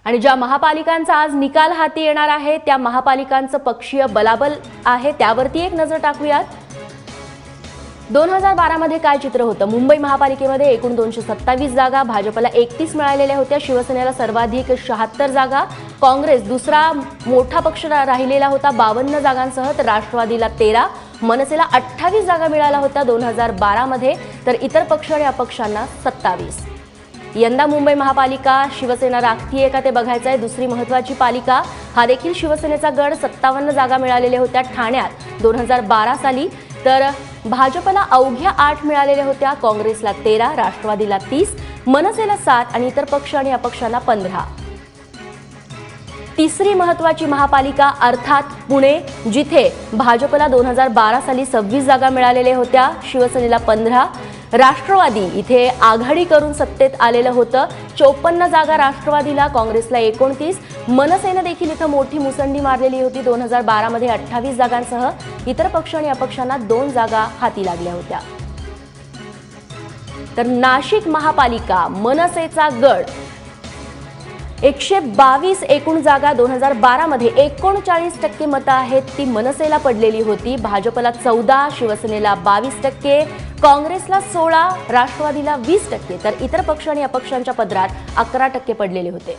आणि ज्या महापालिकांचा आज निकाल हाती येणार आहे त्या महापालिकांचं पक्षीय बलाबल आहे त्यावरती एक नजर टाकूयात। 2012 मध्ये काय चित्र होतं? मुंबई महापालिकेमध्ये एकूण 227 जागा, भाजपला 31 मिळालेल्या होत्या, शिवसेनेला सर्वाधिक 76 जागा, काँग्रेस दुसरा मोठा पक्ष राहिलेला होता 52 जागांसह, तर राष्ट्रवादीला 13, मनसेला 28 जागा मिळाल्या होत्या 2012 मध्ये, तर इतर पक्ष आणि अपक्षांना 27। यंदा मुंबई महापालिका शिवसेना राखतीये का ते बघायचं आहे। दुसरी महत्त्वाची पालिका हा देखील शिवसेनेचा गड, 57 जागा मिळालेल्या होत्या ठाण्यात 2012 साली, तर भाजपला अवघ्या 8 मिळालेल्या होत्या, काँग्रेसला 13, राष्ट्रवादीला 30, मनसेला 7 आणि इतर पक्ष आणि अपक्षांना 15। तिसरी महत्त्वाची महापालिका अर्थात पुणे, जिथे भाजपला 2012 साली 26 जागा मिळालेल्या होत्या, शिवसेनेला 15, राष्ट्रवादी इथे आघाडी करून सत्तेत आलेलं होतं, 54 जागा राष्ट्रवादीला, काँग्रेसला 29, मनसेने देखील इथं मोठी मुसंडी मारलेली होती 2012 मध्ये 28 जागांसह, इतर पक्ष आणि अपक्षांना 2 जागा हाती लागल्या होत्या। तर नाशिक महापालिका मनसेचा गड, 122 एकूण जागा, 2012 मध्ये 39% मतं आहेत ती मनसेला पडलेली होती, भाजपला 14, शिवसेनेला 22%, काँग्रेसला 16, राष्ट्रवादीला 20%, तर इतर पक्ष आणि अपक्षांच्या पदरात 11% पडलेले होते।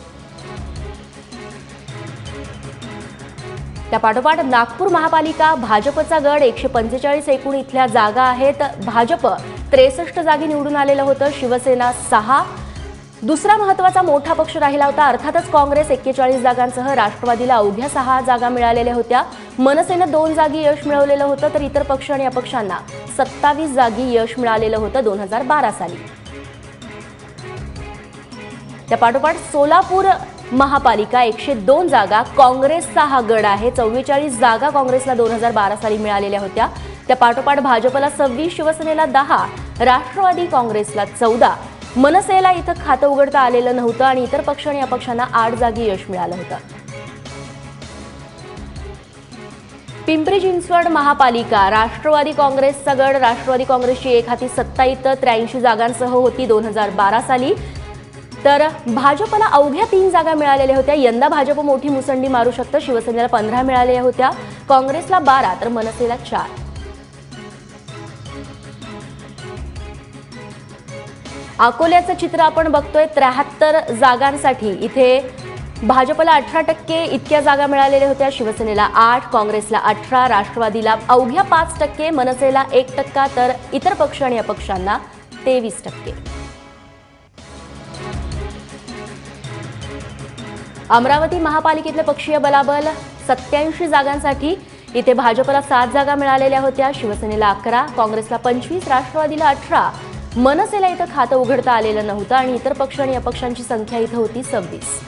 त्यापाठोपाठ नागपूर महापालिका, भाजपचा गड, 145 एकूण इथल्या जागा आहेत, भाजप 63 जागी निवडून आलेलं होतं, शिवसेना 6, दुसरा महत्त्वाचा मोठा पक्ष राहिला होता अर्थातच काँग्रेस 41 जागांसह, राष्ट्रवादीला अवघ्या 6 जागा मिळालेल्या होत्या, मनसेनं 2 जागी यश मिळवलेलं होतं, तर इतर पक्ष आणि अपक्षांना 27 जागी यश मिळालेलं होतं 2012 साली। त्यापाठोपाठ सोलापूर महापालिका, 102 जागा, काँग्रेसचा हा गड आहे, 44 जागा काँग्रेसला 2012 साली मिळालेल्या होत्या, त्यापाठोपाठ भाजपला 26, शिवसेनेला 10, राष्ट्रवादी काँग्रेसला 14, मनसेला इथं खातं उघडता आलेलं नव्हतं आणि इतर पक्ष आणि अपक्षांना 8 जागी यश मिळालं होतं। पिंपरी चिंचवड महापालिका, राष्ट्रवादी काँग्रेसचा गड, राष्ट्रवादी काँग्रेसची एक हाती सत्ता इथं 83 जागांसह होती 2012 साली, तर भाजपला अवघ्या 3 जागा मिळालेल्या होत्या, यंदा भाजप मोठी मुसंडी मारू शकतं, शिवसेनेला 15 मिळालेल्या होत्या, काँग्रेसला 12 तर मनसेला 4। अकोल्याचं चित्र आपण बघतोय, 73 जागांसाठी इथे भाजपला 18% इतक्या जागा मिळालेल्या होत्या, शिवसेनेला 8, काँग्रेसला 18, राष्ट्रवादीला अवघ्या 5%, मनसेला 1%, तर इतर पक्ष आणि अपक्षांना 23%। अमरावती महापालिकेतले पक्षीय बलाबल, 87 जागांसाठी इथे भाजपला 7 जागा मिळालेल्या होत्या, शिवसेनेला 11, काँग्रेसला 25, राष्ट्रवादीला 18, मनसेला इथं खातं उघडता आलेलं नव्हतं आणि इतर पक्ष आणि अपक्षांची संख्या इथं होती 26।